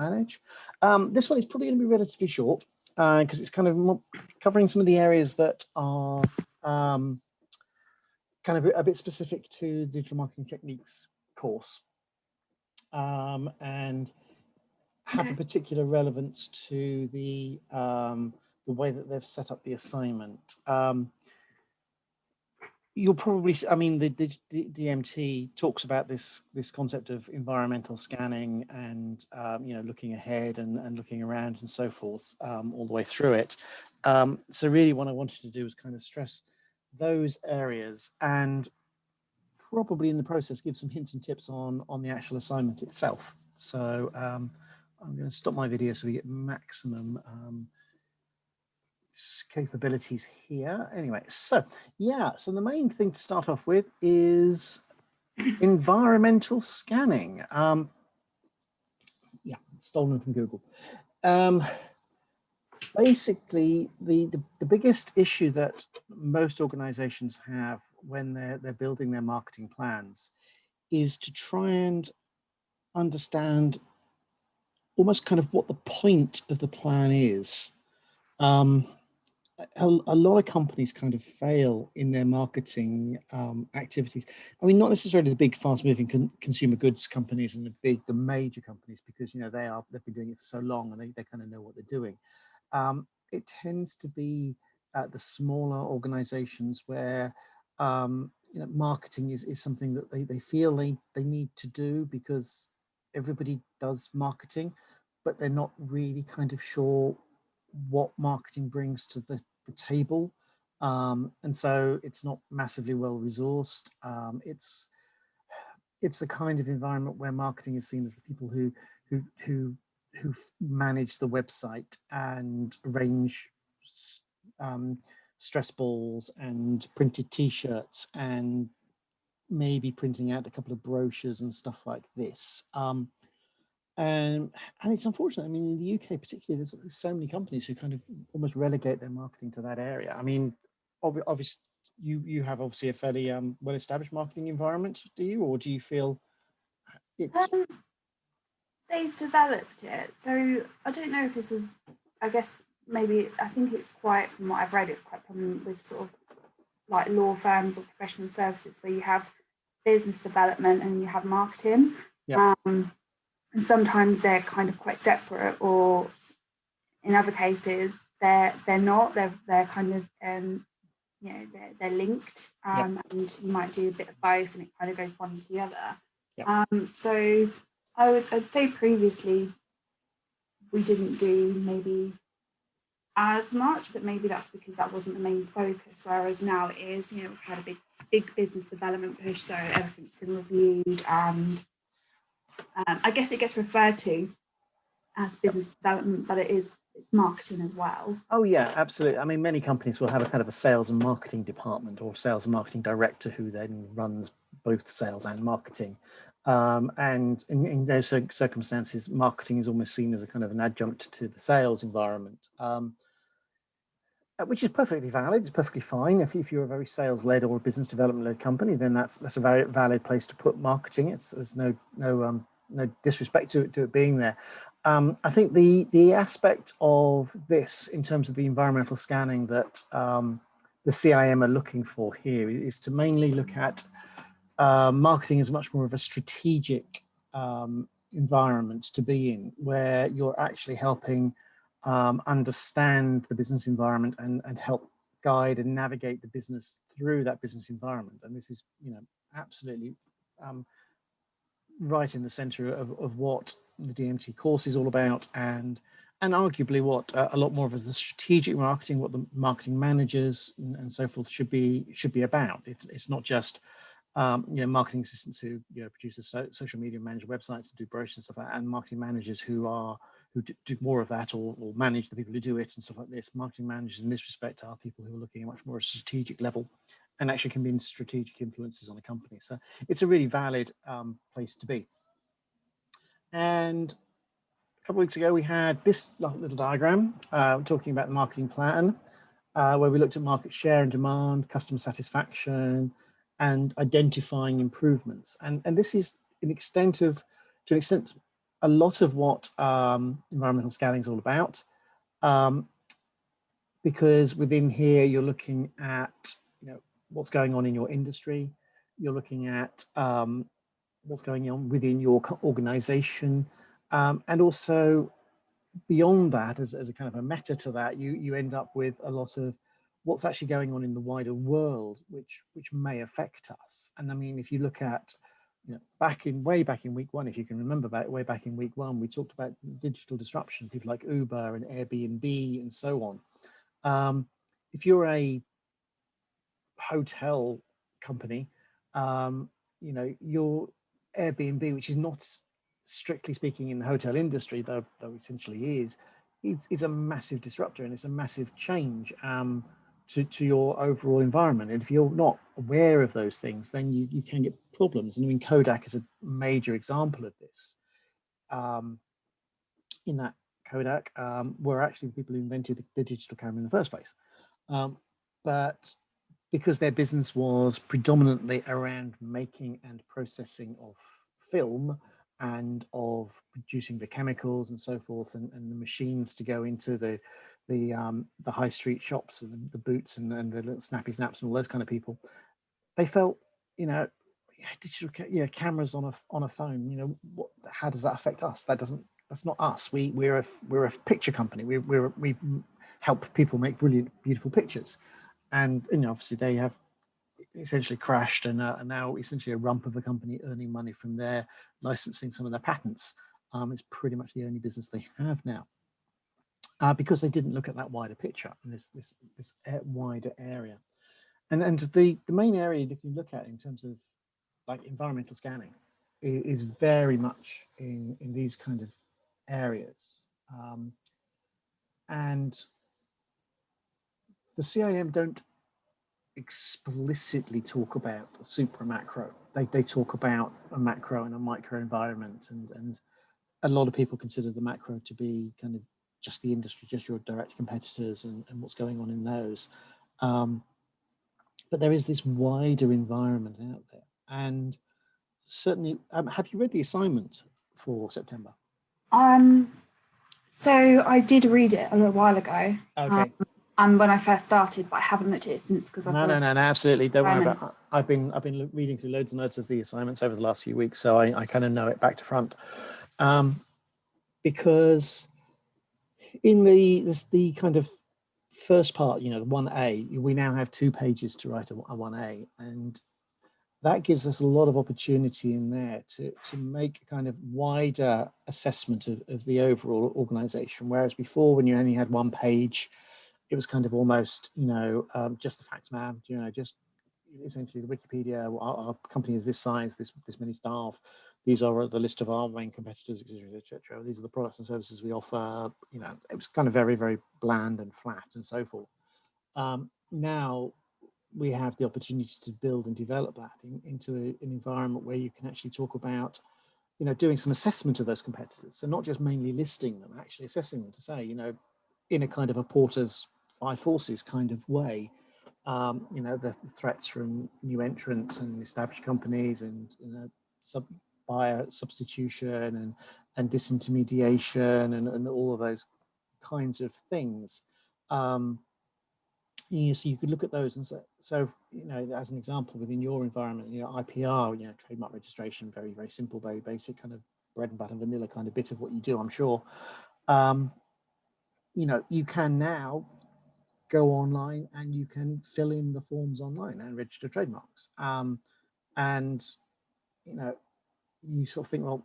manage. This one is probably going to be relatively short because it's kind of covering some of the areas that are kind of a bit specific to digital marketing techniques course and have a particular relevance to the way that they've set up the assignment. You'll probably, I mean, the DMT talks about this concept of environmental scanning and you know, looking ahead and looking around and so forth all the way through it. So really, what I wanted to do was kind of stress those areas and probably in the process give some hints and tips on the actual assignment itself. So I'm going to stop my video so we get maximum capabilities here. Anyway, so yeah, so the main thing to start off with is environmental scanning. Yeah, stolen from Google. Basically, the biggest issue that most organizations have when they're building their marketing plans is to try and understand almost kind of what the point of the plan is. A lot of companies kind of fail in their marketing activities. I mean, not necessarily the big fast-moving consumer goods companies and the major companies, because you know they've been doing it for so long and they kind of know what they're doing. It tends to be the smaller organizations where you know, marketing is something that they feel they need to do because everybody does marketing, but they're not really kind of sure what marketing brings to the table, and so it's not massively well resourced. It's the kind of environment where marketing is seen as the people who manage the website and arrange stress balls and printed T-shirts and maybe printing out a couple of brochures and stuff like this. And it's unfortunate. I mean, in the UK particularly, there's so many companies who kind of almost relegate their marketing to that area. I mean, obviously, you have obviously a fairly well-established marketing environment, do you, or do you feel it's? They've developed it, so I don't know if this is. I guess maybe I think it's quite, from what I've read, it's quite common with sort of like law firms or professional services where you have business development and you have marketing. Yeah. And sometimes they're kind of quite separate, or in other cases they're not. They're kind of you know, they're linked, and you might do a bit of both, and it kind of goes one to the other. So I'd say previously we didn't do maybe as much, but maybe that's because that wasn't the main focus. Whereas now it is. You know, we've had a big business development push, so everything's been reviewed and. I guess it gets referred to as business development, but it's marketing as well. Oh yeah, absolutely. I mean, many companies will have a kind of a sales and marketing department or sales and marketing director who then runs both sales and marketing. And in those circumstances, marketing is almost seen as a kind of an adjunct to the sales environment, which is perfectly valid. It's perfectly fine. If you're a very sales-led or a business development-led company, then that's a very valid place to put marketing. There's no disrespect to it being there. I think the aspect of this in terms of the environmental scanning that the CIM are looking for here is to mainly look at marketing as much more of a strategic environment to be in, where you're actually helping understand the business environment and help guide and navigate the business through that business environment. And this is, you know, absolutely right in the center of what the DMT course is all about, and arguably what a lot more of the strategic marketing, what the marketing managers and so forth should be about. It's not just you know, marketing assistants who, you know, produce social media, manage websites, and do brochures and stuff like that, and marketing managers who do more of that or manage the people who do it and stuff like this. Marketing managers in this respect are people who are looking at much more a strategic level and actually can be strategic influences on a company. So it's a really valid place to be. And a couple of weeks ago, we had this little diagram talking about the marketing plan, where we looked at market share and demand, customer satisfaction, and identifying improvements. And this is to an extent a lot of what environmental scanning is all about, um, because within here you're looking at, you know, what's going on in your industry, you're looking at what's going on within your organization, and also beyond that, as a kind of a meta to that, you end up with a lot of what's actually going on in the wider world, which may affect us. And I mean, if you look at, you know, way back in week one, if you can remember way back in week one, we talked about digital disruption, people like Uber and Airbnb and so on. If you're a hotel company, you know, your Airbnb, which is not strictly speaking in the hotel industry, though essentially is a massive disruptor, and it's a massive change to your overall environment. And if you're not aware of those things, then you can get problems. And I mean, Kodak is a major example of this. In that Kodak were actually the people who invented the digital camera in the first place. But because their business was predominantly around making and processing of film and of producing the chemicals and so forth, and the machines to go into the high street shops and the Boots and the little Snappy Snaps and all those kind of people, they felt, you know, digital cameras on a phone, you know, how does that affect us? That's not us. We're a picture company. We help people make brilliant, beautiful pictures. And, you know, obviously they have essentially crashed and are now essentially a rump of a company earning money from their licensing some of their patents. It's pretty much the only business they have now, because they didn't look at that wider picture and this wider area. And the main area you can look at in terms of like environmental scanning is very much in these kind of areas. And the CIM don't explicitly talk about super macro. They talk about a macro and a micro environment, and a lot of people consider the macro to be kind of just the industry, just your direct competitors and what's going on in those. But there is this wider environment out there. And certainly, have you read the assignment for September? So I did read it a little while ago. Okay. And when I first started, but I haven't looked at it since because I've no, absolutely. Don't worry about it. I've been reading through loads and loads of the assignments over the last few weeks, so I kind of know it back to front. Because in the kind of first part, you know, the 1A, we now have 2 pages to write a 1A, and that gives us a lot of opportunity in there to make a kind of wider assessment of the overall organization. Whereas before, when you only had 1 page, it was kind of almost, you know, just the facts, man, you know, just essentially the Wikipedia, our company is this size, this many staff, these are the list of our main competitors, etc. These are the products and services we offer. You know, it was kind of very, very bland and flat and so forth. Now we have the opportunity to build and develop that into an environment where you can actually talk about, you know, doing some assessment of those competitors. So not just mainly listing them, actually assessing them to say, you know, in a kind of a Porter's 5 forces kind of way, you know, the threats from new entrants and established companies and, you know, buyer substitution and disintermediation and all of those kinds of things. Yeah, so you could look at those and say, so, you know, as an example within your environment, you know, IPR, you know, trademark registration, very, very simple, very basic kind of bread and butter vanilla kind of bit of what you do, I'm sure. You know, you can now go online and you can fill in the forms online and register trademarks. And, you know, you sort of think, well,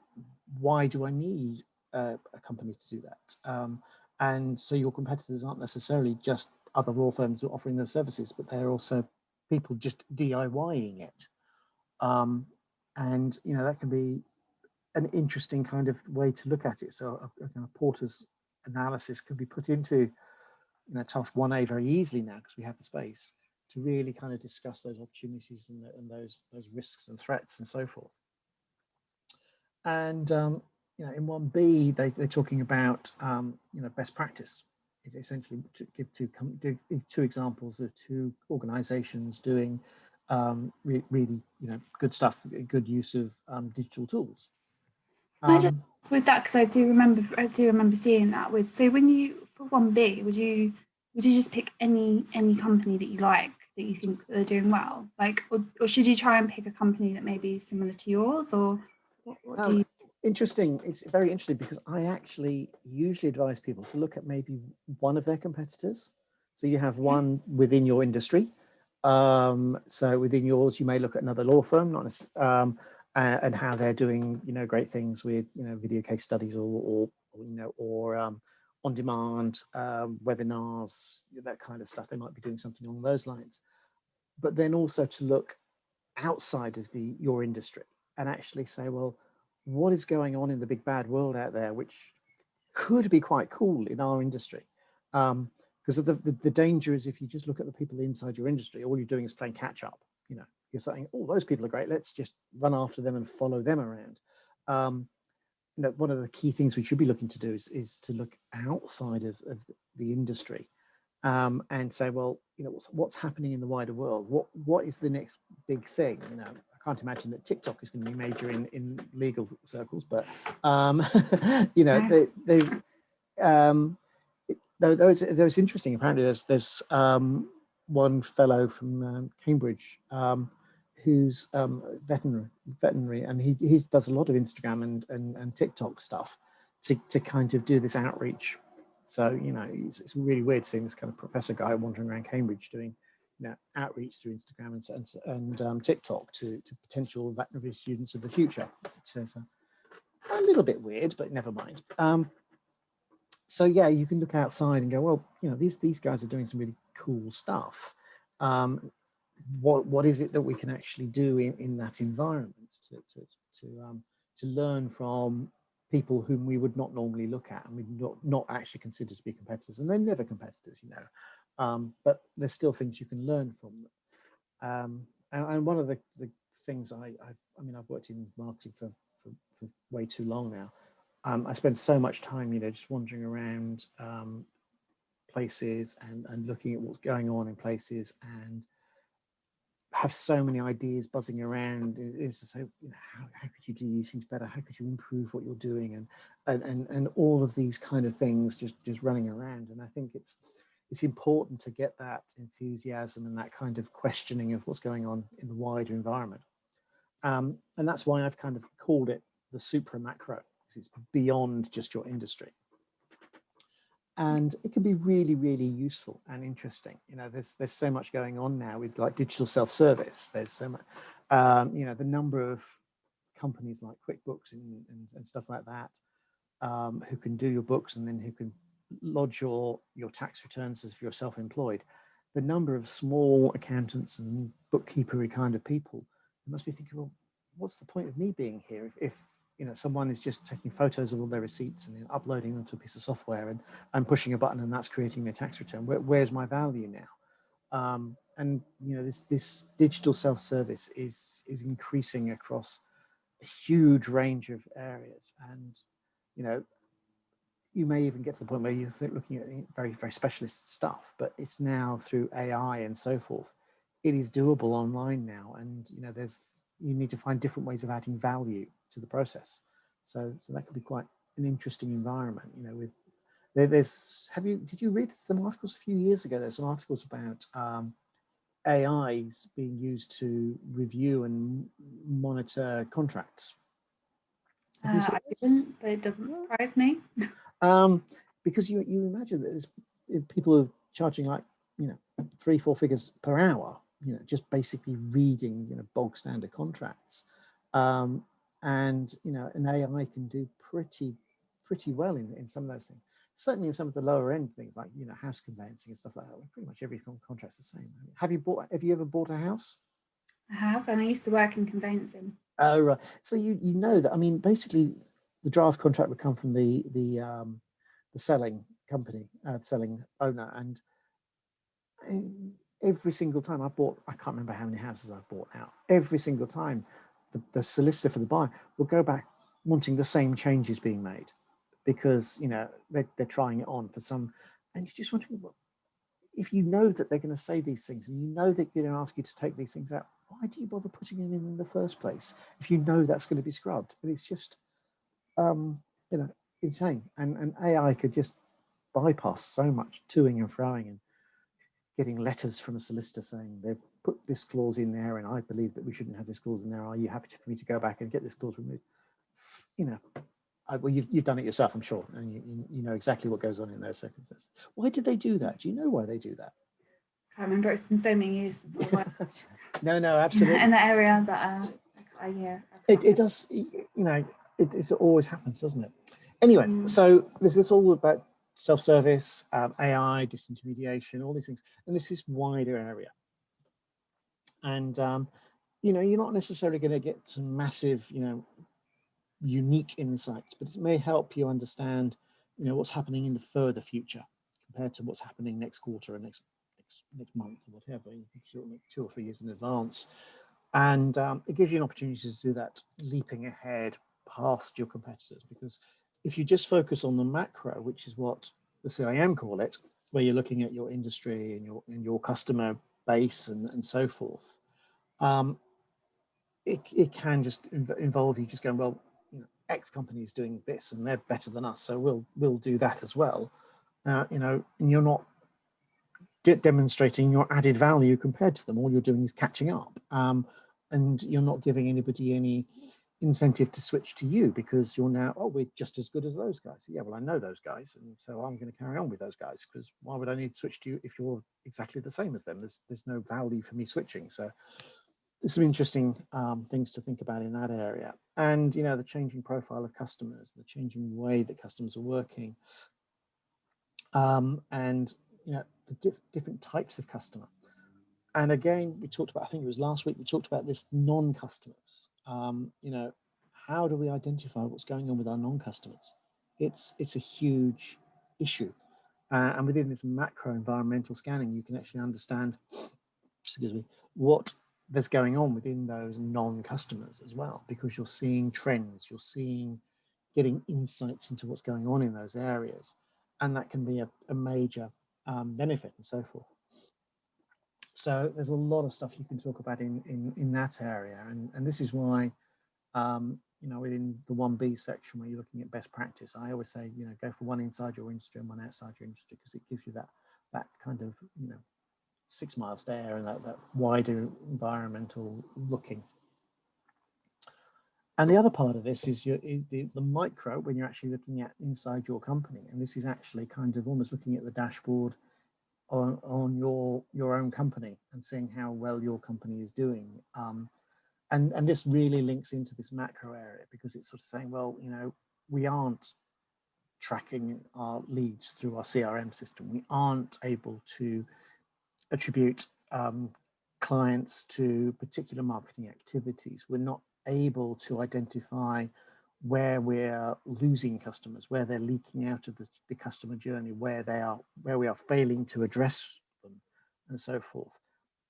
why do I need a company to do that? And so your competitors aren't necessarily just other law firms who are offering those services, but they're also people just DIYing it. And, you know, that can be an interesting kind of way to look at it. So a kind of Porter's analysis can be put into, you know, task 1A very easily now because we have the space to really kind of discuss those opportunities and those risks and threats and so forth. And you know, in 1B, they're talking about you know, best practice. It's essentially to give 2 examples of 2 organizations doing really, you know, good stuff, good use of digital tools. I just Um, with that because I do remember seeing that with so when you for 1B would you just pick any company that you like that you think that they're doing well like or should you try and pick a company that maybe is similar to yours or what do um, you Interesting. It's very interesting because I actually usually advise people to look at maybe one of their competitors. So you have okay. one within your industry. So within yours, you may look at another law firm, not and how they're doing, great things with, video case studies or on demand webinars, that kind of stuff. They might be doing something along those lines. But then also to look outside of your industry and actually say, well, what is going on in the big bad world out there, which could be quite cool in our industry? Because the danger is if you just look at the people inside your industry, all you're doing is playing catch up. You're saying, oh, those people are great. Let's just run after them and follow them around. One of the key things we should be looking to do is to look outside of the industry and say, well, what's happening in the wider world? What is the next big thing? I can't imagine that TikTok is going to be major in legal circles, but they though it's interesting. Apparently, there's one fellow from Cambridge who's veterinary, and he does a lot of Instagram and TikTok stuff to kind of do this outreach. So it's really weird seeing this kind of professor guy wandering around Cambridge doing outreach through Instagram and TikTok to potential veterinary students of the future. So it's a little bit weird, but never mind. So yeah, you can look outside and go, well, these guys are doing some really cool stuff. What is it that we can actually do in that environment to learn from people whom we would not normally look at and we'd not actually consider to be competitors, and they're never competitors, but there's still things you can learn from them. And one of the things I've worked in marketing for way too long now. I spend so much time, just wandering around places and looking at what's going on in places and have so many ideas buzzing around. Is to say, how could you do these things better? How could you improve what you're doing? And all of these kind of things just running around. And I think it's important to get that enthusiasm and that kind of questioning of what's going on in the wider environment. And that's why I've kind of called it the supra macro, because it's beyond just your industry. And it can be really, really useful and interesting. There's so much going on now with like digital self-service. There's so much, the number of companies like QuickBooks and stuff like that, who can do your books and then who can lodge your tax returns as if you're self-employed. The number of small accountants and bookkeepery kind of people, you must be thinking, well, what's the point of me being here if someone is just taking photos of all their receipts and then uploading them to a piece of software and I'm pushing a button and that's creating their tax return. Where's my value now? And this digital self-service is increasing across a huge range of areas, and you may even get to the point where you're looking at very, very specialist stuff, but it's now through AI and so forth. It is doable online now, and you need to find different ways of adding value to the process. So that could be quite an interesting environment. Did you read some articles a few years ago? There's some articles about AIs being used to review and monitor contracts. I didn't, but it doesn't surprise me. Because you imagine that there's people are charging like 3-4 figures per hour, just basically reading bog standard contracts, and an AI can do pretty well in some of those things. Certainly in some of the lower end things like house conveyancing and stuff like that, where pretty much every contract's the same. Have you ever bought a house? I have, and I used to work in conveyancing. Oh right. So you know that, basically the draft contract would come from the selling company, selling owner, and every single time I can't remember how many houses I've bought now. Every single time, the solicitor for the buyer will go back wanting the same changes being made, because they're trying it on for some, and you just wondering, well, if you know that they're going to say these things and you know they're going to ask you to take these things out, why do you bother putting them in the first place if you know that's going to be scrubbed? And it's just you know, insane. And AI could just bypass so much toing and froing and getting letters from a solicitor saying they've put this clause in there and I believe that we shouldn't have this clause in there. Are you happy for me to go back and get this clause removed? You know, well, you've done it yourself, I'm sure, and you know exactly what goes on in those circumstances. Why did they do that? Do you know why they do that? I can't remember. It's been so many years since I worked No, absolutely. in that area that yeah. It does, you know, it always happens, doesn't it? Anyway, so this is all about self-service, AI, disintermediation, all these things, and this is wider area. And you know, you're not necessarily going to get some massive, you know, unique insights, but it may help you understand, you know, what's happening in the further future compared to what's happening next quarter or next month or whatever, 2 or 3 years in advance. And it gives you an opportunity to do that leaping ahead past your competitors, because if you just focus on the macro, which is what the CIM call it, where you're looking at your industry and your customer base and so forth, it can just involve you just going, well, you know, X company is doing this and they're better than us, so we'll do that as well. You know, and you're not demonstrating your added value compared to them. All you're doing is catching up, and you're not giving anybody any incentive to switch to you, because you're now, oh, we're just as good as those guys. Yeah, well, I know those guys, and so I'm going to carry on with those guys, because why would I need to switch to you if you're exactly the same as them? There's no value for me switching. So there's some interesting things to think about in that area. And, you know, the changing profile of customers, the changing way that customers are working, and, you know, the different types of customer. And again, we talked about, I think it was last week, we talked about this non-customers. You know, how do we identify what's going on with our non-customers? It's a huge issue. And within this macro environmental scanning, you can actually understand, excuse me, what there's going on within those non-customers as well, because you're seeing trends, you're getting insights into what's going on in those areas. And that can be a major benefit and so forth. So there's a lot of stuff you can talk about in that area. And this is why, you know, within the 1B section where you're looking at best practice, I always say, you know, go for one inside your industry and one outside your industry, because it gives you that kind of, you know, 6 miles there and that wider environmental looking. And the other part of this is the micro, when you're actually looking at inside your company. And this is actually kind of almost looking at the dashboard on your own company and seeing how well your company is doing. And this really links into this macro area, because it's sort of saying, well, you know, we aren't tracking our leads through our CRM system. We aren't able to attribute clients to particular marketing activities. We're not able to identify where we're losing customers, where they're leaking out of the customer journey, where we are failing to address them, and so forth.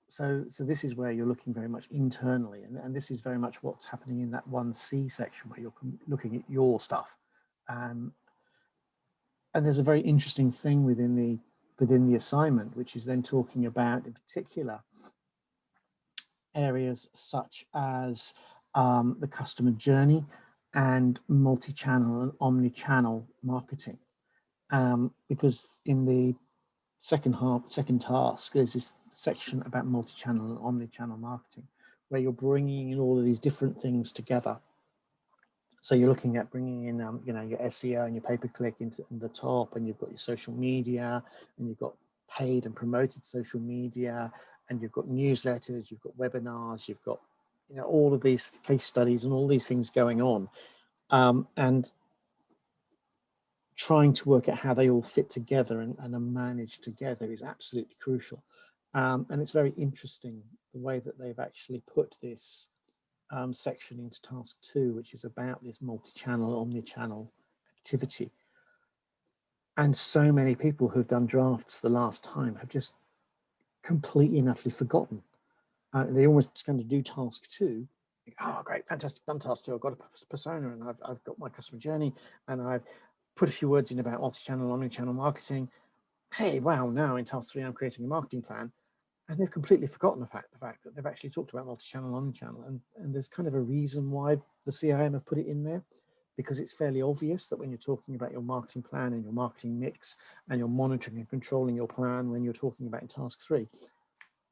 So this is where you're looking very much internally, and this is very much what's happening in that 1C section where you're looking at your stuff. And there's a very interesting thing within the assignment, which is then talking about in particular areas such as the customer journey and multi-channel and omni-channel marketing, because in the second task, there's this section about multi-channel and omni-channel marketing, where you're bringing in all of these different things together. So you're looking at bringing in, you know, your SEO and your pay-per-click into the top, and you've got your social media, and you've got paid and promoted social media, and you've got newsletters, you've got webinars, you've got, you know, all of these case studies and all these things going on, and trying to work out how they all fit together and are managed together is absolutely crucial. And it's very interesting the way that they've actually put this section into task 2, which is about this multi-channel, omni-channel activity. And so many people who've done drafts the last time have just completely and utterly forgotten. They almost kind of do task 2. Oh, great, fantastic, done task 2. I've got a persona, and I've got my customer journey, and I've put a few words in about multi-channel, omni-channel marketing. Hey, wow, now in task 3, I'm creating a marketing plan. And they've completely forgotten the fact that they've actually talked about multi-channel, omni-channel, and there's kind of a reason why the CIM have put it in there, because it's fairly obvious that when you're talking about your marketing plan and your marketing mix and you're monitoring and controlling your plan, when you're talking about in task 3,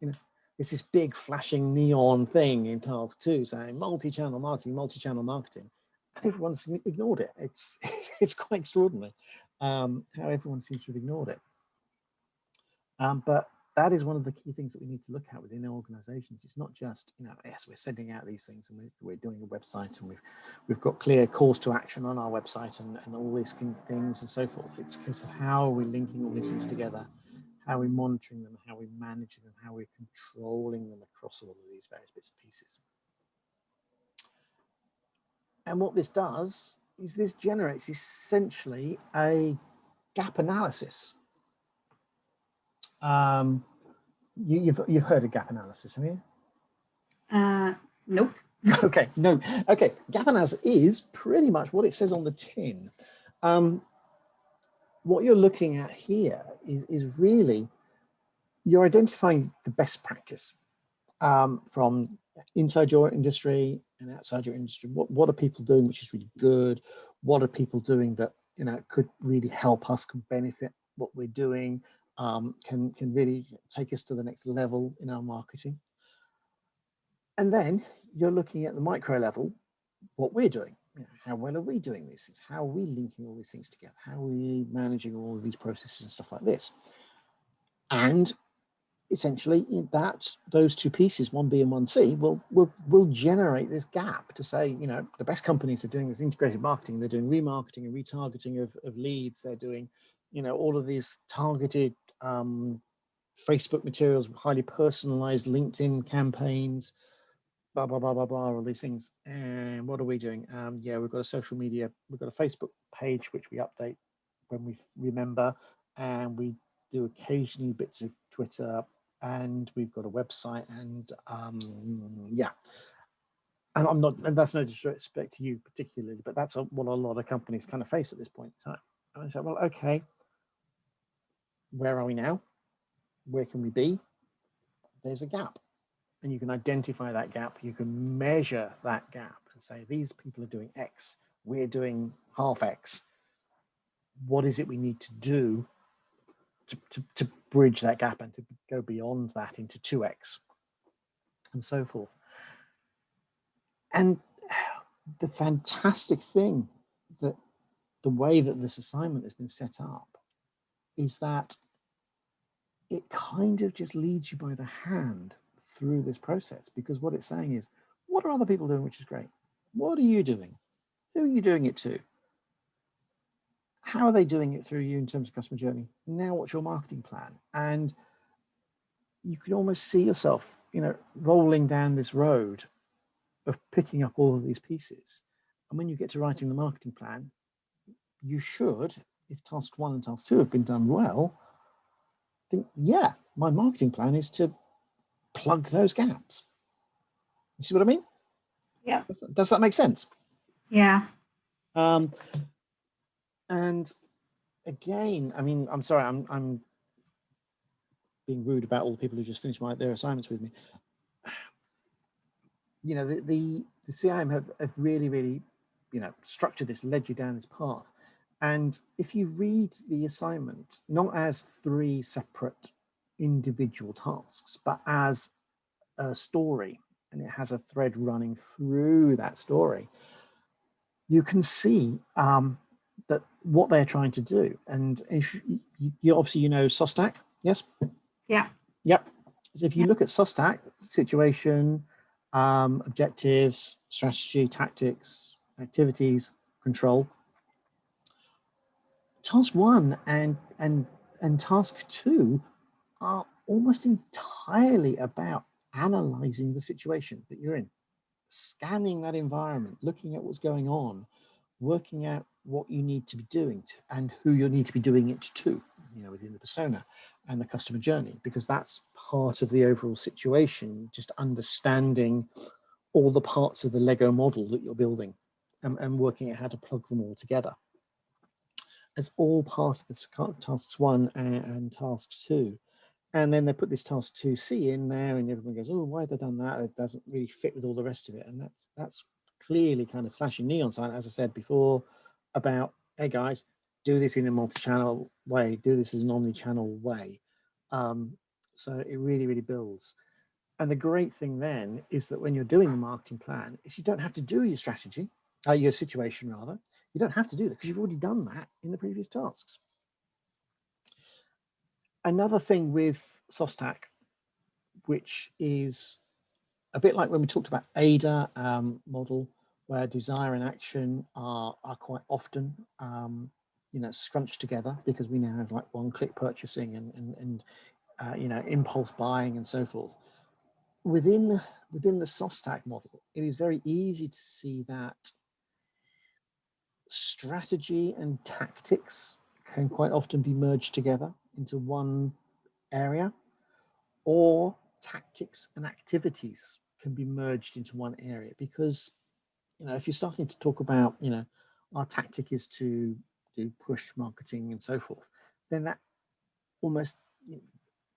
you know, it's this big flashing neon thing in task 2 saying multi-channel marketing, multi-channel marketing. Everyone's ignored it. It's it's quite extraordinary how everyone seems to have ignored it. But that is one of the key things that we need to look at within our organizations. It's not just, you know, yes, we're sending out these things and we're doing a website and we've got clear calls to action on our website and all these things and so forth. It's a case of how are we linking all these things together, how are we monitoring them, how are we managing them, how are we controlling them across all of these various bits and pieces. And what this does is this generates essentially a gap analysis. You've heard of gap analysis, have you? Nope. Okay, no. Okay, gap analysis is pretty much what it says on the tin. What you're looking at here is really, you're identifying the best practice from inside your industry and outside your industry. What are people doing which is really good? What are people doing that, you know, could really help us, can benefit what we're doing, can really take us to the next level in our marketing? And then you're looking at the micro level, what we're doing. You know, how well are we doing these things? How are we linking all these things together? How are we managing all of these processes and stuff like this? And essentially those two pieces, 1B and 1C, will generate this gap to say, you know, the best companies are doing this integrated marketing. They're doing remarketing and retargeting of leads. They're doing, you know, all of these targeted Facebook materials, highly personalized LinkedIn campaigns, blah, blah, blah, blah, blah, all these things. And what are we doing? Yeah, we've got a social media, we've got a Facebook page, which we update when we remember, and we do occasionally bits of Twitter, and we've got a website, and yeah. And I'm not, and that's no disrespect to you particularly, but that's what a lot of companies kind of face at this point in time. And I said, well, okay, where are we now? Where can we be? There's a gap. And you can identify that gap, you can measure that gap and say, these people are doing X, we're doing half X. What is it we need to do to bridge that gap and to go beyond that into 2X and so forth? And the fantastic thing that the way that this assignment has been set up is that it kind of just leads you by the hand through this process, because what it's saying is, what are other people doing, which is great? What are you doing? Who are you doing it to? How are they doing it through you in terms of customer journey? Now, what's your marketing plan? And you can almost see yourself, you know, rolling down this road of picking up all of these pieces. And when you get to writing the marketing plan, you should, if task 1 and task 2 have been done well, think, yeah, my marketing plan is to plug those gaps. You see what I mean? Yeah. Does that make sense? Yeah. And again, I mean, I'm sorry, I'm being rude about all the people who just finished their assignments with me. You know, the CIM have really, really, you know, structured this, led you down this path. And if you read the assignment, not as 3 separate individual tasks, but as a story, and it has a thread running through that story, you can see that what they're trying to do. And if you obviously, you know, SOSTAC, yes? Yeah. Yep. So if you look at SOSTAC, situation, objectives, strategy, tactics, activities, control, task 1 and task 2 are almost entirely about analyzing the situation that you're in, scanning that environment, looking at what's going on, working out what you need to be doing and who you need to be doing it to, you know, within the persona and the customer journey, because that's part of the overall situation, just understanding all the parts of the Lego model that you're building and working out how to plug them all together. It's all part of this tasks 1 and tasks 2. And then they put this task 2C in there, and everyone goes, oh, why have they done that? It doesn't really fit with all the rest of it. And that's clearly kind of flashing neon sign, as I said before, about, hey guys, do this in a multi-channel way, do this as an omni-channel way. So it really, really builds. And the great thing then is that when you're doing the marketing plan, is you don't have to do your strategy, your situation rather. You don't have to do that because you've already done that in the previous tasks. Another thing with SOSTAC, which is a bit like when we talked about ADA model, where desire and action are quite often scrunched together, because we now have like one-click purchasing and impulse buying and so forth. Within the SOSTAC model, it is very easy to see that strategy and tactics can quite often be merged together into one area, or tactics and activities can be merged into one area. Because if you're starting to talk about our tactic is to do push marketing and so forth, then that almost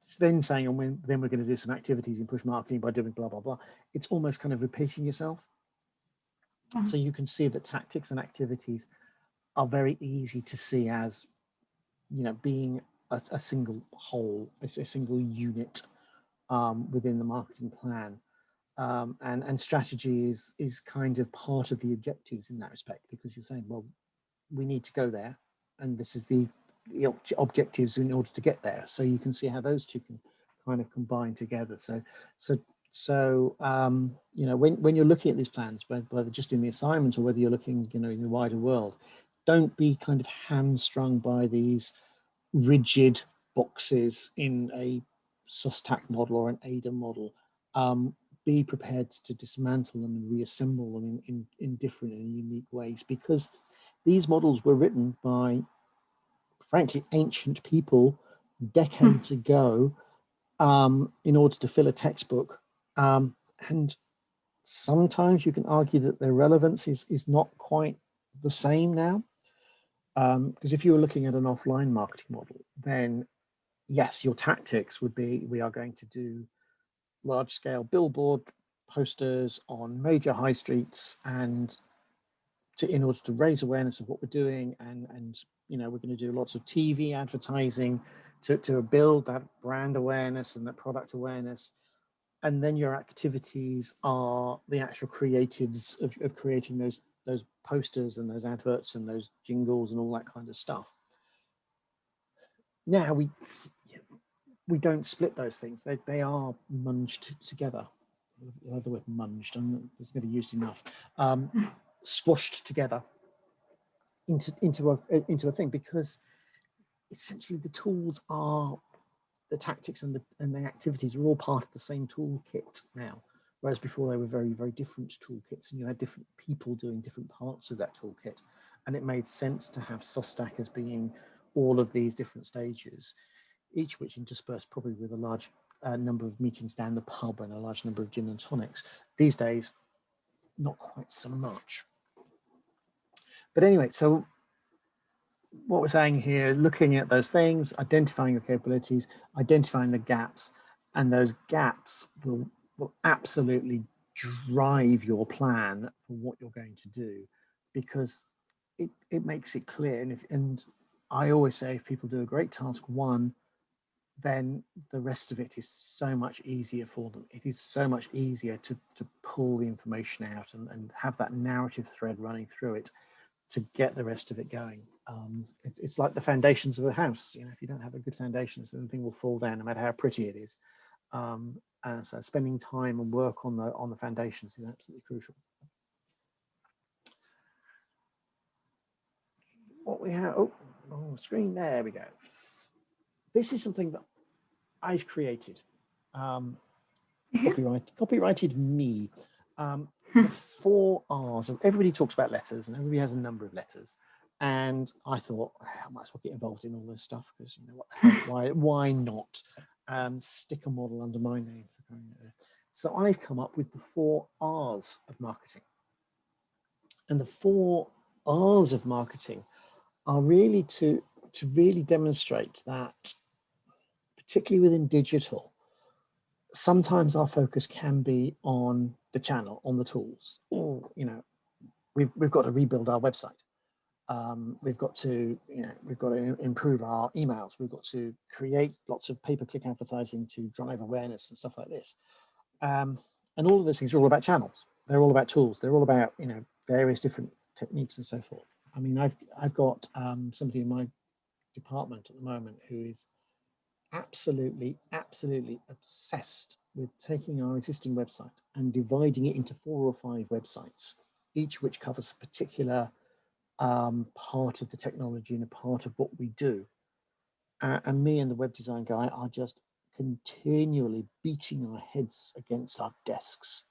it's then saying, and then we're going to do some activities in push marketing by doing blah blah blah. It's almost kind of repeating yourself. So you can see that tactics and activities are very easy to see as being a single whole, a single unit within the marketing plan. And strategy is kind of part of the objectives in that respect, because you're saying, well, we need to go there, and this is the objectives in order to get there. So you can see how those two can kind of combine together. So when you're looking at these plans, whether just in the assignment or whether you're looking in the wider world, don't be kind of hamstrung by these rigid boxes in a SOSTAC model or an ADA model. Be prepared to dismantle them and reassemble them in different and unique ways, because these models were written by, frankly, ancient people decades ago in order to fill a textbook. And sometimes you can argue that their relevance is not quite the same now. Because if you were looking at an offline marketing model, then yes, your tactics would be, we are going to do large scale billboard posters on major high streets, and in order to raise awareness of what we're doing, and we're going to do lots of TV advertising to build that brand awareness and that product awareness. And then your activities are the actual creatives of creating those posters and those adverts and those jingles and all that kind of stuff. Now we don't split those things. They are munged together. I love the word munged, and it's never used enough. Squashed together into a thing, because essentially the tools are, the tactics and the activities are all part of the same toolkit now, whereas before they were very, very different toolkits, and you had different people doing different parts of that toolkit, and it made sense to have SOSTAC as being all of these different stages, each which interspersed probably with a large number of meetings down the pub and a large number of gin and tonics. These days, not quite so much. But anyway, so what we're saying here, looking at those things, identifying your capabilities, identifying the gaps, and those gaps will absolutely drive your plan for what you're going to do, because it makes it clear. And I always say, if people do a great task one, then the rest of it is so much easier for them. It is so much easier to pull the information out and have that narrative thread running through it to get the rest of it going. It's like the foundations of a house. If you don't have a good foundations, then the thing will fall down no matter how pretty it is. And so spending time and work on the foundations is absolutely crucial. What we have, on the screen, there we go. This is something that I've created. Copyrighted me. The 4 R's. Everybody talks about letters, and everybody has a number of letters. And I thought, I might as well get involved in all this stuff, because what the hell, why not stick a model under my name for going there? So I've come up with the 4 R's of marketing. And the 4 R's of marketing are really to really demonstrate that, particularly within digital, sometimes our focus can be on the channel, on the tools, or we've got to rebuild our website. We've got to, improve our emails. We've got to create lots of pay-per-click advertising to drive awareness and stuff like this. And all of those things are all about channels. They're all about tools. They're all about, various different techniques and so forth. I mean, I've got somebody in my department at the moment who is absolutely obsessed with taking our existing website and dividing it into 4 or 5 websites, each which covers a particular part of the technology and a part of what we do. And me and the web design guy are just continually beating our heads against our desks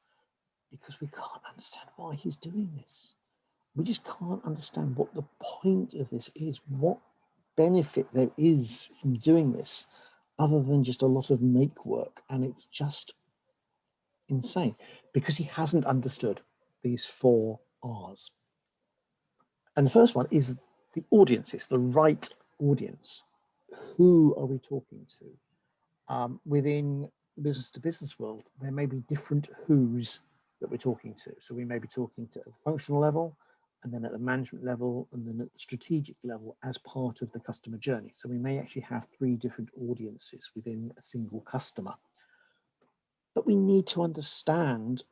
because we can't understand why he's doing this. We just can't understand what the point of this is, what benefit there is from doing this, other than just a lot of make work. And it's just insane because he hasn't understood these 4 R's. And the first one is the audience. It's the right audience. Who are we talking to? Within the business to business world, there may be different who's that we're talking to. So we may be talking to at the functional level, and then at the management level, and then at the strategic level as part of the customer journey. So we may actually have 3 different audiences within a single customer. But we need to understand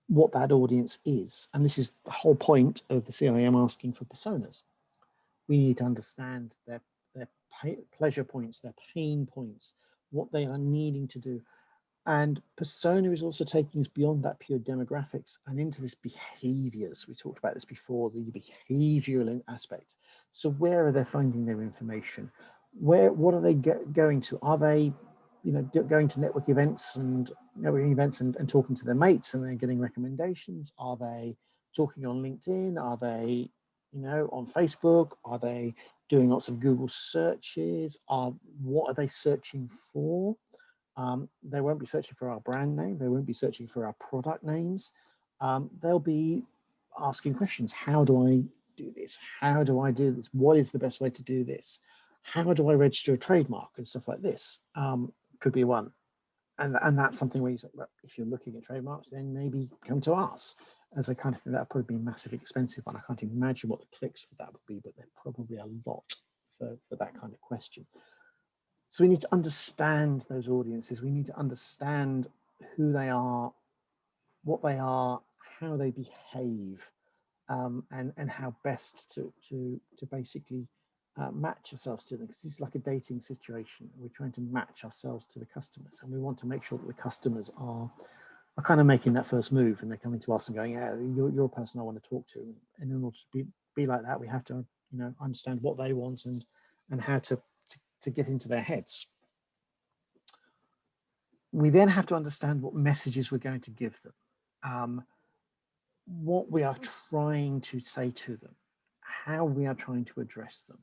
what that audience is. And this is the whole point of the CIM asking for personas. We need to understand their pleasure points, their pain points, what they are needing to do. And persona is also taking us beyond that pure demographics and into this behaviors. We talked about this before, the behavioral aspect. So where are they finding their information? What are they going to? Are they, going to network events and talking to their mates and they're getting recommendations? Are they talking on LinkedIn? Are they, on Facebook? Are they doing lots of Google searches? What are they searching for? They won't be searching for our brand name. They won't be searching for our product names. They'll be asking questions. How do I do this? How do I do this? What is the best way to do this? How do I register a trademark and stuff like this? Could be one. And that's something where you say, well, if you're looking at trademarks, then maybe come to us as a kind of thing. That would probably be a massively expensive one. I can't imagine what the clicks for that would be, but they're probably a lot for that kind of question. So we need to understand those audiences. We need to understand who they are, what they are, how they behave, and how best to basically match ourselves to them. Because this is like a dating situation. We're trying to match ourselves to the customers, and we want to make sure that the customers are kind of making that first move, and they're coming to us and going, "Yeah, you're a person I want to talk to." And in order to be like that, we have to, understand what they want and how to get into their heads. We then have to understand what messages we're going to give them, what we are trying to say to them, how we are trying to address them.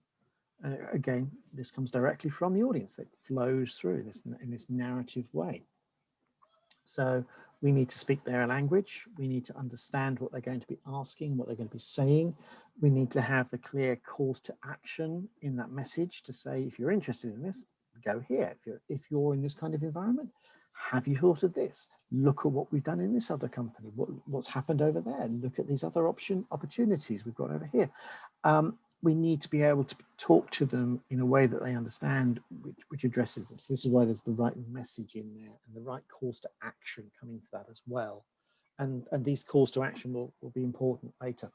And again, this comes directly from the audience that flows through this in this narrative way. So we need to speak their language. We need to understand what they're going to be asking, what they're going to be saying. We need to have the clear calls to action in that message to say, if you're interested in this, go here. If you're in this kind of environment, have you thought of this? Look at what we've done in this other company. What's happened over there? Look at these other opportunities we've got over here. We need to be able to talk to them in a way that they understand, which addresses them. So this is why there's the right message in there and the right calls to action coming to that as well. And these calls to action will be important later.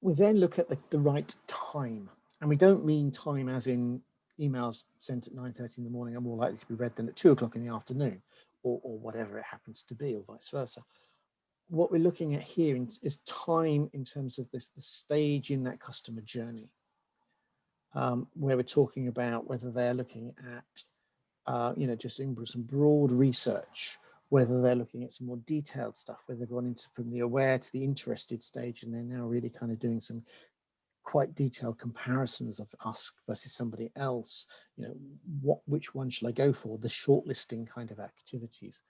We then look at the right time. And we don't mean time as in emails sent at 9:30 in the morning are more likely to be read than at 2 o'clock in the afternoon, or whatever it happens to be, or vice versa. What we're looking at here is time in terms of the stage in that customer journey, where we're talking about whether they're looking at, just doing some broad research, whether they're looking at some more detailed stuff, whether they've gone into from the aware to the interested stage, and they're now really kind of doing some quite detailed comparisons of us versus somebody else. Which one should I go for? The shortlisting kind of activities.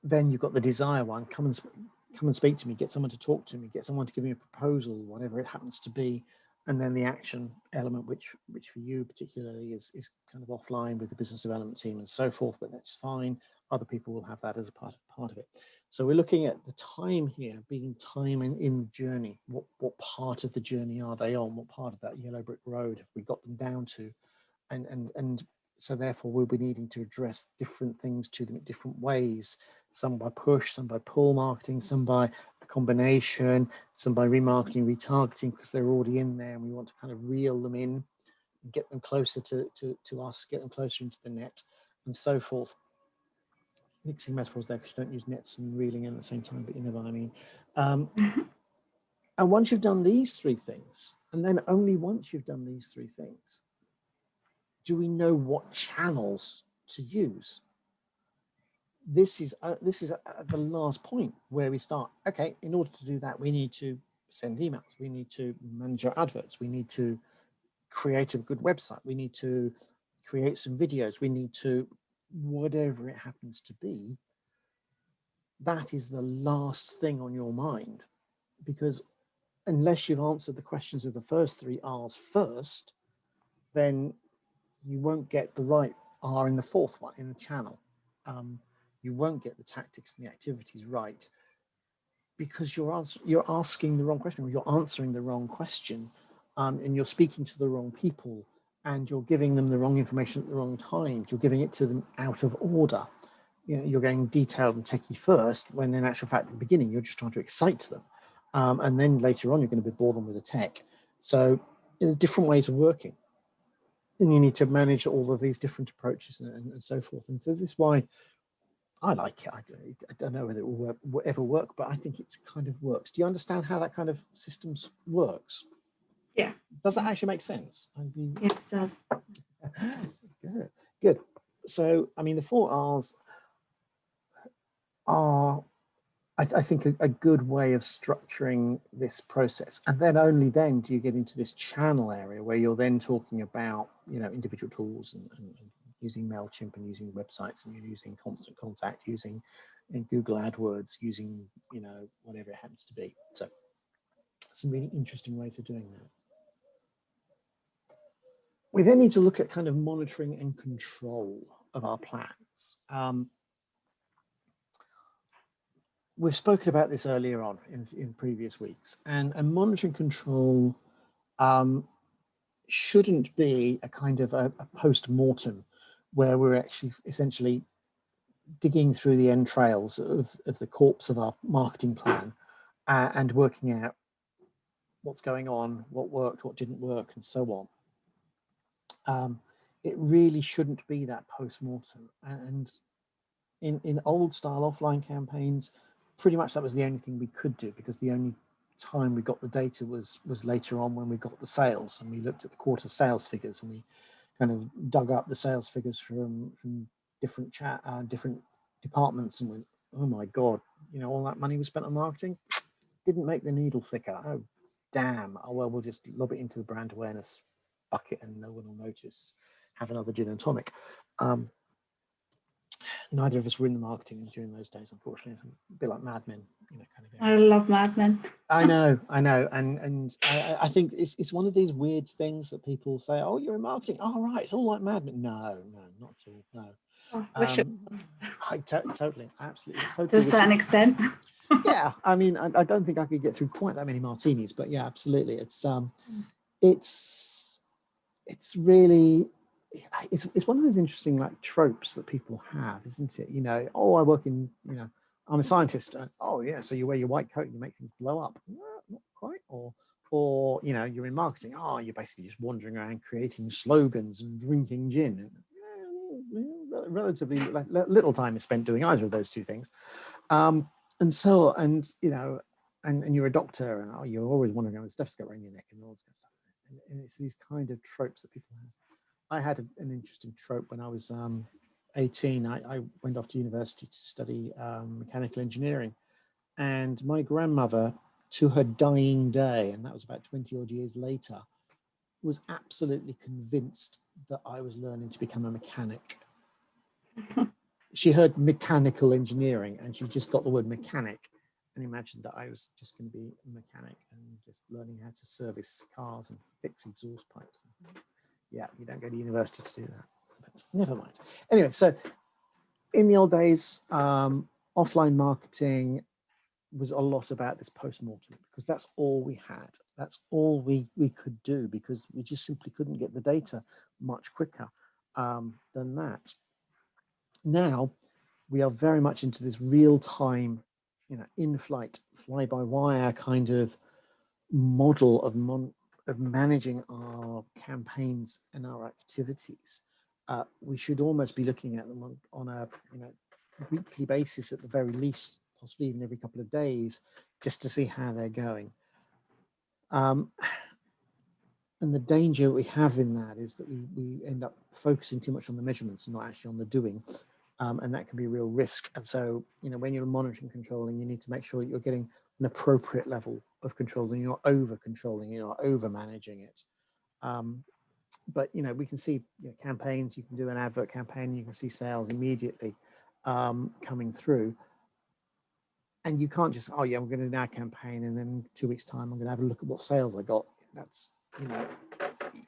Then you've got the desire one. Come and speak to me. Get someone to talk to me. Get someone to give me a proposal, whatever it happens to be. And then the action element, which for you particularly is kind of offline with the business development team and so forth. But that's fine. Other people will have that as a part of it. So we're looking at the time here being time in the journey. What part of the journey are they on? What part of that yellow brick road have we got them down to? And so therefore we'll be needing to address different things to them in different ways, some by push, some by pull marketing, some by a combination, some by remarketing, retargeting, because they're already in there and we want to kind of reel them in and get them closer to us, get them closer into the net and so forth. Mixing metaphors there because you don't use nets and reeling in at the same time, but you know what I mean. And once you've done these three things, and then only once you've done these three things, do we know what channels to use? This is the last point where we start. Okay, in order to do that, we need to send emails. We need to manage our adverts. We need to create a good website. We need to create some videos. We need to, whatever it happens to be, that is the last thing on your mind, because unless you've answered the questions of the first three R's first, then you won't get the right R in the fourth one, in the channel. You won't get the tactics and the activities right because you're asking the wrong question, or you're answering the wrong question, and you're speaking to the wrong people, and you're giving them the wrong information at the wrong times. You're giving it to them out of order. You know, you're going detailed and techie first, when in actual fact at the beginning you're just trying to excite them, and then later on you're going to be bore them with the tech. So there's different ways of working, and you need to manage all of these different approaches and so forth. And so this is why I like it. I don't know whether it will ever work, but I think it kind of works. Do you understand how that kind of systems works? Yeah. Does that actually make sense? Yes, it does. Good. So, I mean, the 4 R's are, I think, a good way of structuring this process. And then only then do you get into this channel area where you're then talking about, you know, individual tools and using MailChimp and using websites, and you're using Constant Contact, using Google AdWords, using, you know, whatever it happens to be. So some really interesting ways of doing that. We then need to look at kind of monitoring and control of our plans. We've spoken about this earlier on in previous weeks, and monitoring control shouldn't be a kind of a post-mortem where we're actually essentially digging through the entrails of the corpse of our marketing plan and working out what's going on, what worked, what didn't work, and so on. It really shouldn't be that post-mortem. And in old style offline campaigns, pretty much that was the only thing we could do, because the only time we got the data was later on when we got the sales, and we looked at the quarter sales figures, and we kind of dug up the sales figures from different different departments, and went, oh my God, you know, all that money was spent on marketing didn't make the needle thicker. Oh, damn. Oh, well, we'll just lob it into the brand awareness bucket and no one will notice. Have another gin and tonic. Neither of us were in the marketing during those days, unfortunately. A bit like Mad Men, you know, kind of thing. I love Mad Men. I know, and I think it's one of these weird things that people say, "Oh, you're in marketing. Oh, right, it's all like Mad Men." No, not at all. No. Oh, I wish it was. I totally, absolutely, to a certain extent. Yeah, I mean, I don't think I could get through quite that many martinis, but yeah, absolutely. It's really. It's one of those interesting like tropes that people have, isn't it? You know, oh, I work in, you know, I'm a scientist. Oh yeah, so you wear your white coat and you make things blow up. Not quite. Or you know, you're in marketing. Oh, you're basically just wandering around creating slogans and drinking gin. Relatively little time is spent doing either of those two things. And you know, and you're a doctor, and oh, you're always wandering around with a stethoscope around your neck and all this kind of stuff. And it's these kind of tropes that people have. I had an interesting trope when I was 18. I went off to university to study mechanical engineering, and my grandmother, to her dying day, and that was about 20 odd years later, was absolutely convinced that I was learning to become a mechanic. She heard mechanical engineering and she just got the word mechanic and imagined that I was just going to be a mechanic and just learning how to service cars and fix exhaust pipes. Yeah, you don't go to university to do that, but never mind. Anyway, so in the old days, offline marketing was a lot about this post-mortem, because that's all we had. That's all we could do, because we just simply couldn't get the data much quicker than that. Now we are very much into this real-time, in-flight, fly-by-wire kind of model of managing our campaigns and our activities. We should almost be looking at them on a weekly basis at the very least, possibly even every couple of days, just to see how they're going. And the danger we have in that is that we end up focusing too much on the measurements and not actually on the doing. And that can be a real risk. And so, when you're monitoring, controlling, you need to make sure that you're getting an appropriate level of control, and you're not over controlling, you're not over managing it. But we can see campaigns. You can do an advert campaign, you can see sales immediately coming through, and you can't just, oh yeah, I'm going to do an ad campaign, and then 2 weeks time I'm going to have a look at what sales I got. That's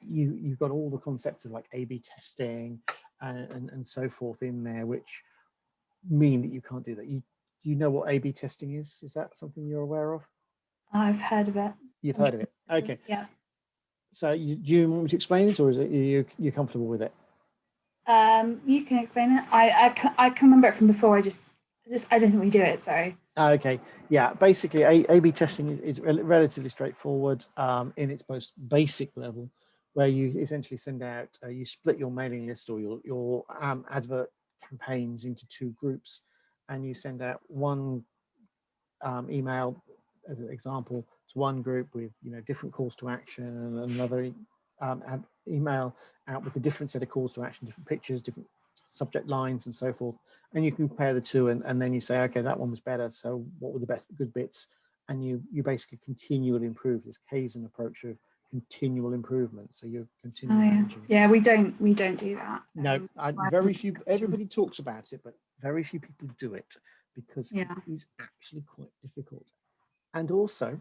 you've got all the concepts of like A/B testing and so forth in there, which mean that you can't do that. You know what A/B testing is? Is that something you're aware of? I've heard of it. You've heard of it. Okay. Yeah. So do you want me to explain it, or is it you're comfortable with it? You can explain it. I can remember it from before. I don't think we do it. So. Okay. Yeah. Basically, A/B testing is relatively straightforward in its most basic level, where you essentially send out, you split your mailing list or your advert campaigns into two groups, and you send out one email, as an example, to one group with different calls to action, and another email out with a different set of calls to action, different pictures, different subject lines, and so forth. And you can compare the two, and then you say, okay, that one was better, so what were the good bits? And you basically continually improve, this Kaizen approach of continual improvement. So you're continually managing. Yeah, we don't do that. No, very few. Everybody talks about it, but very few people do it, because it is actually quite difficult. And also,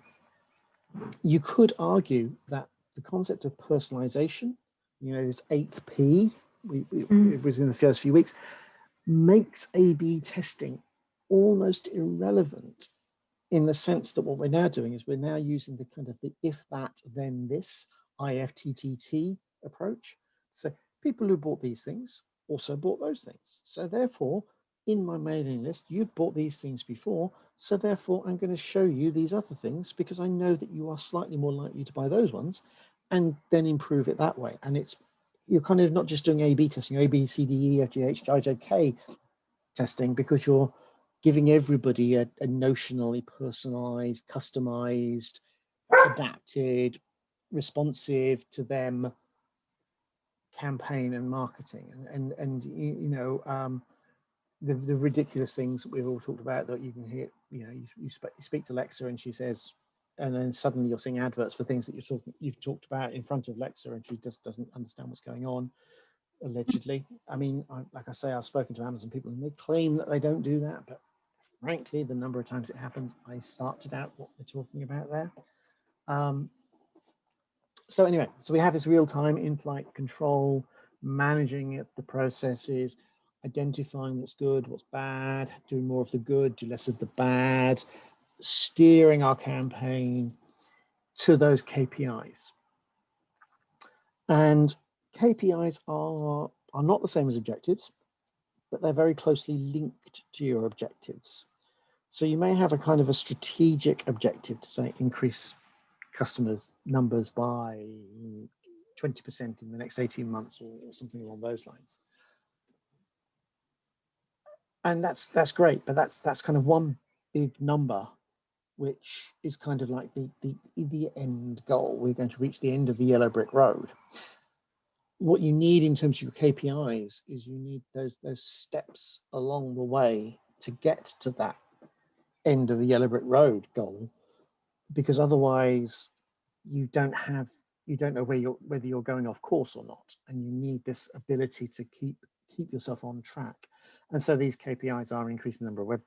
you could argue that the concept of personalization, this 8th P, it was in the first few weeks, makes A/B testing almost irrelevant, in the sense that what we're now doing is we're now using the kind of the if that then this IFTTT approach. So people who bought these things also bought those things. So therefore, in my mailing list, you've bought these things before. So therefore, I'm going to show you these other things, because I know that you are slightly more likely to buy those ones, and then improve it that way. And you're kind of not just doing A/B testing, A, B, C, D, E, F, G, H, I, J, K testing, because you're giving everybody a notionally personalized, customized, adapted, responsive to them campaign and marketing. And the ridiculous things that we've all talked about, that you can hear, you speak to Lexa and she says, and then suddenly you're seeing adverts for things that you've talked about in front of Lexa, and she just doesn't understand what's going on, allegedly. I mean, like I say, I've spoken to Amazon people and they claim that they don't do that, but frankly, the number of times it happens, I start to doubt what they're talking about there. So anyway, so we have this real-time in-flight control, managing it, the processes, identifying what's good, what's bad, doing more of the good, do less of the bad, steering our campaign to those KPIs. And KPIs are not the same as objectives, but they're very closely linked to your objectives. So you may have a kind of a strategic objective to say increase customers numbers by 20% in the next 18 months, or something along those lines. And that's great, but that's kind of one big number, which is kind of like the end goal. We're going to reach the end of the yellow brick road. What you need in terms of your KPIs is you need those steps along the way to get to that end of the yellow brick road goal, because otherwise you don't know whether you're going off course or not, and you need this ability to keep yourself on track. And so these KPIs are increasing the number of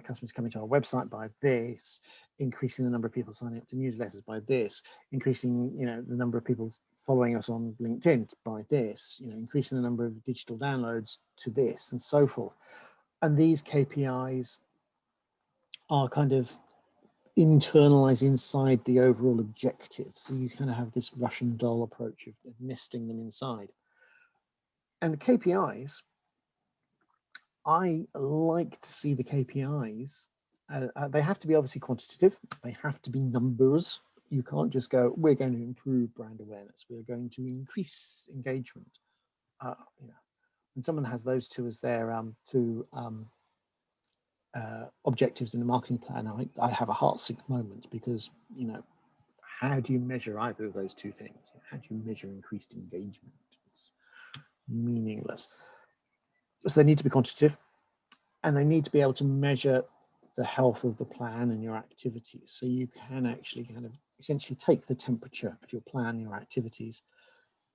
customers coming to our website by this, increasing the number of people signing up to newsletters by this, increasing the number of people following us on LinkedIn by this, increasing the number of digital downloads to this, and so forth. And these KPIs are kind of internalized inside the overall objective. So you kind of have this Russian doll approach of nesting them inside. And the KPIs, I like to see the KPIs. They have to be obviously quantitative. They have to be numbers. You can't just go, we're going to improve brand awareness. We're going to increase engagement. You know, when someone has those two as their two objectives in the marketing plan, I have a heart-sink moment, because, you know, how do you measure either of those two things? How do you measure increased engagement? It's meaningless. So they need to be quantitative, and they need to be able to measure the health of the plan and your activities. So you can actually kind of essentially take the temperature of your plan, your activities,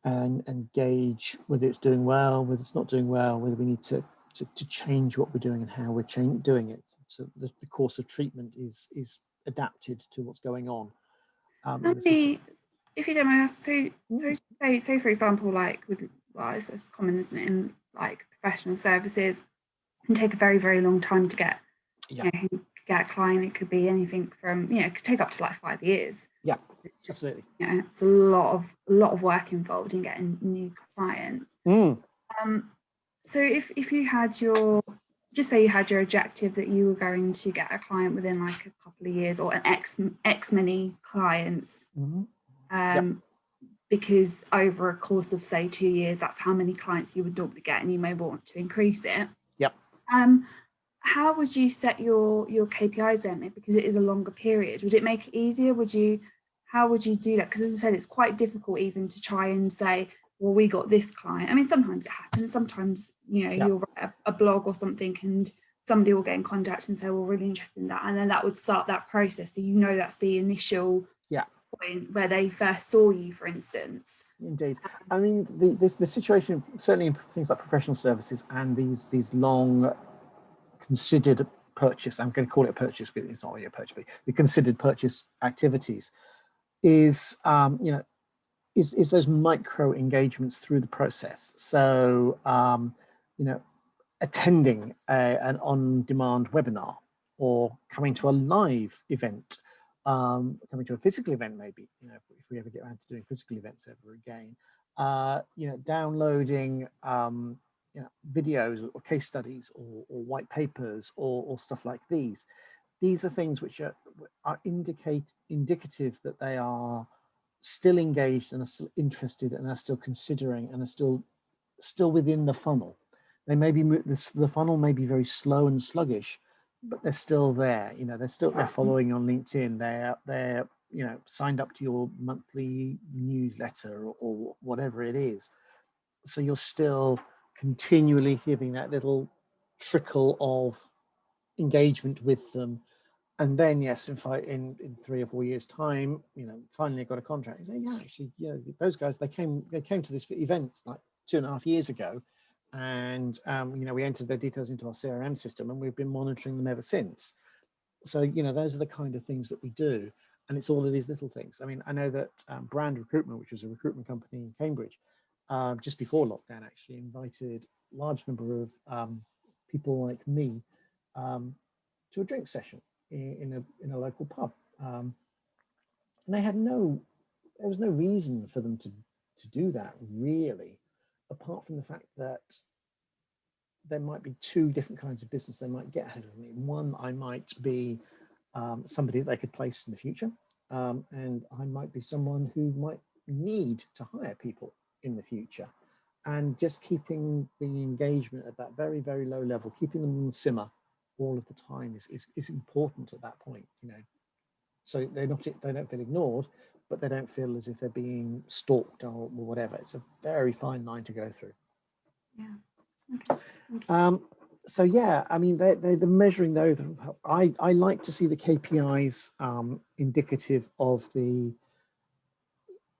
and gauge whether it's doing well, whether it's not doing well, whether we need to change what we're doing and how we're doing it. So the course of treatment is adapted to what's going on. If you don't mind asking, so for example, like with, well, it's common, isn't it, in like professional services, it can take a very, very long time to get, Yeah. you know, get a client. It could be anything from, you know, it could take up to like 5 years. Yeah, it's just, absolutely. You know, it's a lot of work involved in getting new clients. So if you had just say you had your objective that you were going to get a client within like a couple of years, or an X many clients, because over a course of say 2 years, that's how many clients you would normally get, and you may want to increase it. Yep. How would you set your KPIs then? Because it is a longer period. Would it make it easier? How would you do that? Because as I said, it's quite difficult even to try and say, well, we got this client. I mean, sometimes it happens. Sometimes, you know, you'll write a blog or something, and somebody will get in contact and say, well, really interested in that. And then that would start that process. So, you know, that's the initial point where they first saw you, for instance. Indeed. I mean, the situation, certainly in things like professional services and these long considered purchase, I'm going to call it a purchase, but it's not really a purchase, but the considered purchase activities is, you know, is those micro engagements through the process. So, you know, attending an on-demand webinar, or coming to a live event, coming to a physical event, maybe, you know, if we ever get around to doing physical events ever again, you know, downloading, you know, videos or case studies or white papers or stuff like these. These are things which are indicative that they are still engaged and are still interested and are still considering and are still within the funnel. They may be, the funnel may be very slow and sluggish, but they're still there. You know, they're following on LinkedIn. They're you know, signed up to your monthly newsletter or whatever it is. So you're still continually giving that little trickle of engagement with them. And then, yes, in 3 or 4 years' time, you know, finally got a contract. Yeah, actually, you know, those guys, they came to this event like 2.5 years ago, and you know, we entered their details into our CRM system, and we've been monitoring them ever since. So, you know, those are the kind of things that we do, and it's all of these little things. I mean, I know that Brand Recruitment, which was a recruitment company in Cambridge, just before lockdown, actually invited a large number of people like me to a drink session in a local pub, and there was no reason for them to do that, really, apart from the fact that there might be 2 different kinds of business they might get out of me. One, I might be somebody that they could place in the future, and I might be someone who might need to hire people in the future. And just keeping the engagement at that very, very low level, keeping them on simmer all of the time is important at that point, you know. So they don't feel ignored, but they don't feel as if they're being stalked or whatever. It's a very fine line to go through. Yeah. Okay. So yeah, I mean, they're measuring those. I like to see the KPIs indicative of the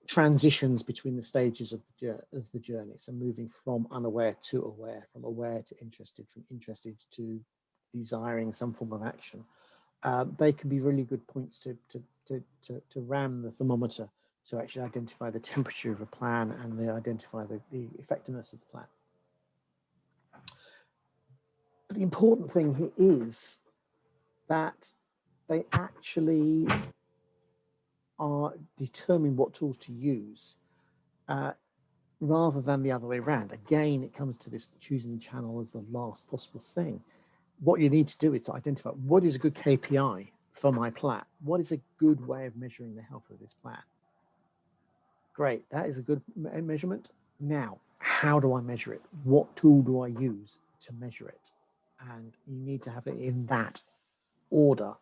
transitions between the stages of the journey. So moving from unaware to aware, from aware to interested, from interested to desiring some form of action. They can be really good points to ram the thermometer to actually identify the temperature of a plan and identify the effectiveness of the plan. But the important thing here is that they actually are determine what tools to use, rather than the other way around. Again, it comes to this choosing the channel as the last possible thing. What you need to do is to identify what is a good KPI for my plan. What is a good way of measuring the health of this plan? Great, that is a good measurement. Now, how do I measure it? What tool do I use to measure it? And you need to have it in that order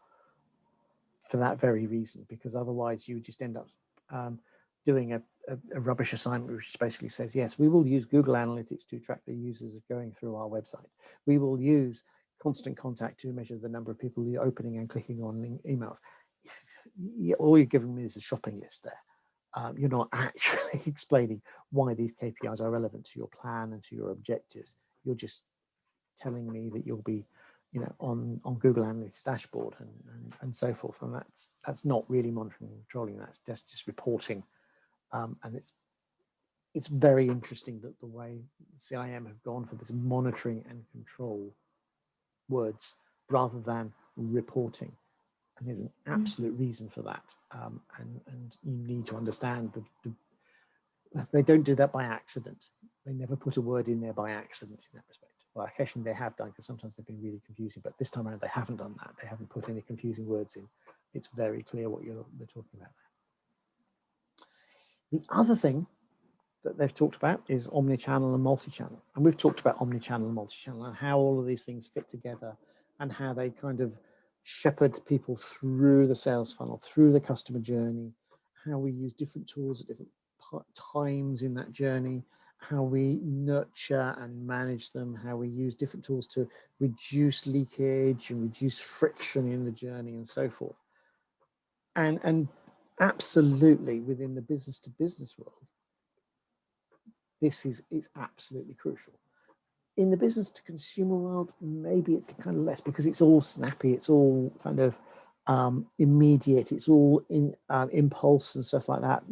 for that very reason, because otherwise you just end up doing a rubbish assignment, which basically says, yes, we will use Google Analytics to track the users going through our website. We will use Constant Contact to measure the number of people you're opening and clicking on emails. All you're giving me is a shopping list there. You're not actually explaining why these KPIs are relevant to your plan and to your objectives. You're just telling me that you'll be, on Google Analytics dashboard and so forth. And that's not really monitoring and controlling. That's just reporting. And it's very interesting that the way the CIM have gone for this monitoring and control words rather than reporting. And there's an absolute reason for that. And you need to understand that they don't do that by accident. They never put a word in there by accident in that respect. Well, occasionally they have done, because sometimes they've been really confusing, but this time around they haven't done that. They haven't put any confusing words in. It's very clear what they're talking about there. The other thing that they've talked about is omnichannel and multi-channel. And we've talked about omnichannel and multi-channel and how all of these things fit together and how they kind of shepherd people through the sales funnel, through the customer journey, how we use different tools at different times in that journey, how we nurture and manage them, how we use different tools to reduce leakage and reduce friction in the journey and so forth. And absolutely within the business to business world, this is absolutely crucial. In the business to consumer world, maybe it's kind of less, because it's all snappy, it's all kind of immediate, it's all in impulse and stuff like that.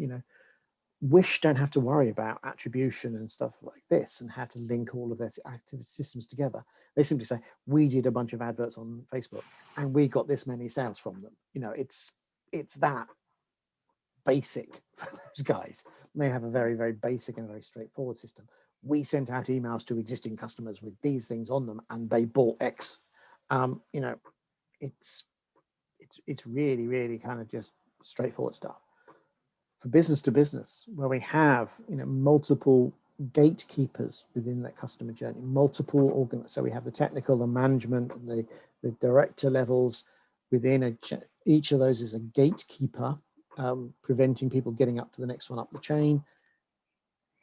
Wish don't have to worry about attribution and stuff like this and how to link all of their activity systems together. They simply say, we did a bunch of adverts on Facebook and we got this many sales from them. It's that basic for those guys. They have a very, very basic and very straightforward system. We sent out emails to existing customers with these things on them and they bought X. It's really, really kind of just straightforward stuff. For business to business, where we have multiple gatekeepers within that customer journey, multiple organs. So we have the technical, the management, and the director levels within each of those is a gatekeeper, preventing people getting up to the next one up the chain.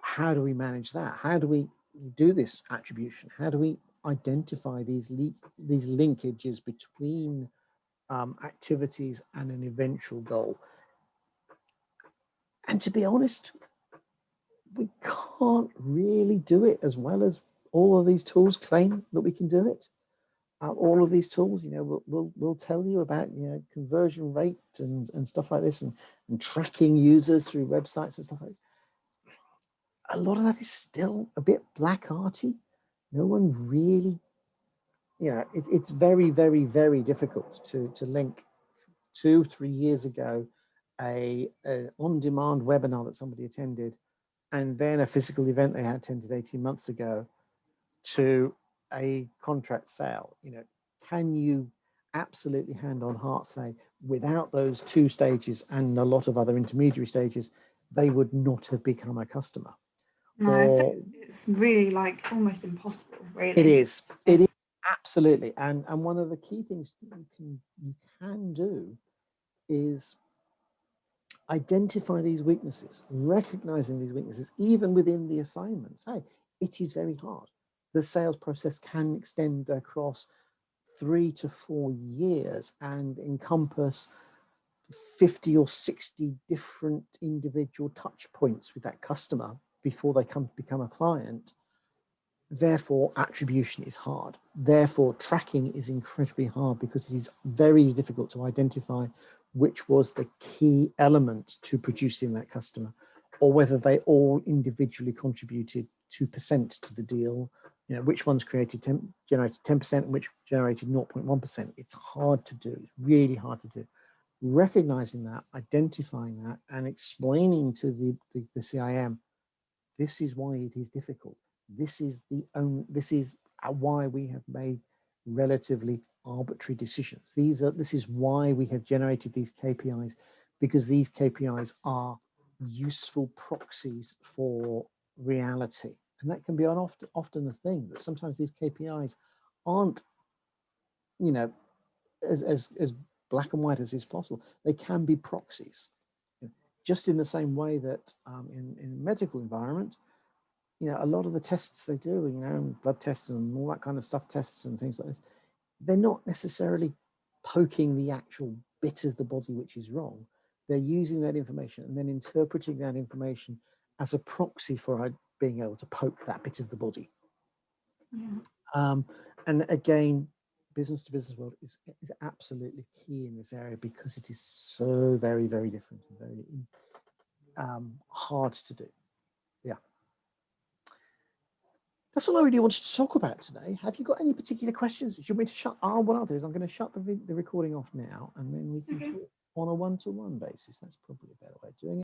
How do we manage that? How do we do this attribution? How do we identify these linkages between activities and an eventual goal? And to be honest, we can't really do it as well as all of these tools claim that we can do it. All of these tools, will tell you about conversion rate and stuff like this, and tracking users through websites and stuff like this. A lot of that is still a bit black arty. No one really, it's very, very, very difficult to link 2-3 years ago a on-demand webinar that somebody attended and then a physical event they had attended 18 months ago to a contract sale. Can you absolutely hand on heart say, without those two stages and a lot of other intermediary stages, they would not have become a customer? No, so it's really like almost impossible, really. It is. It is absolutely. And one of the key things that you can do is identify these weaknesses, recognizing these weaknesses, even within the assignments. Hey, it is very hard. The sales process can extend across 3 to 4 years and encompass 50 or 60 different individual touch points with that customer before they become a client. Therefore, attribution is hard. Therefore, tracking is incredibly hard because it is very difficult to identify which was the key element to producing that customer, or whether they all individually contributed 2% to the deal, You know, which ones generated 10% and which generated 0.1%. It's hard to do. It's really hard to do. Recognizing that, identifying that, and explaining to the CIM, this is why it is difficult. This is why we have made relatively arbitrary decisions. This is why we have generated these KPIs, because these KPIs are useful proxies for reality. And that can be often a thing, that sometimes these KPIs aren't, you know, as black and white as is possible. They can be proxies. Just in the same way that in medical environment, you know, a lot of the tests they do, you know, blood tests and all that kind of stuff, tests and things like this, they're not necessarily poking the actual bit of the body which is wrong. They're using that information and then interpreting that information as a proxy for being able to poke that bit of the body. Yeah. And again, business to business world is absolutely key in this area, because it is so very, very different and very hard to do. Yeah. That's all I really wanted to talk about today. Have you got any particular questions? Do you want me to shut? What I'll do is I'm going to shut the recording off now, and then we can talk on a one-to-one basis. That's probably a better way of doing it.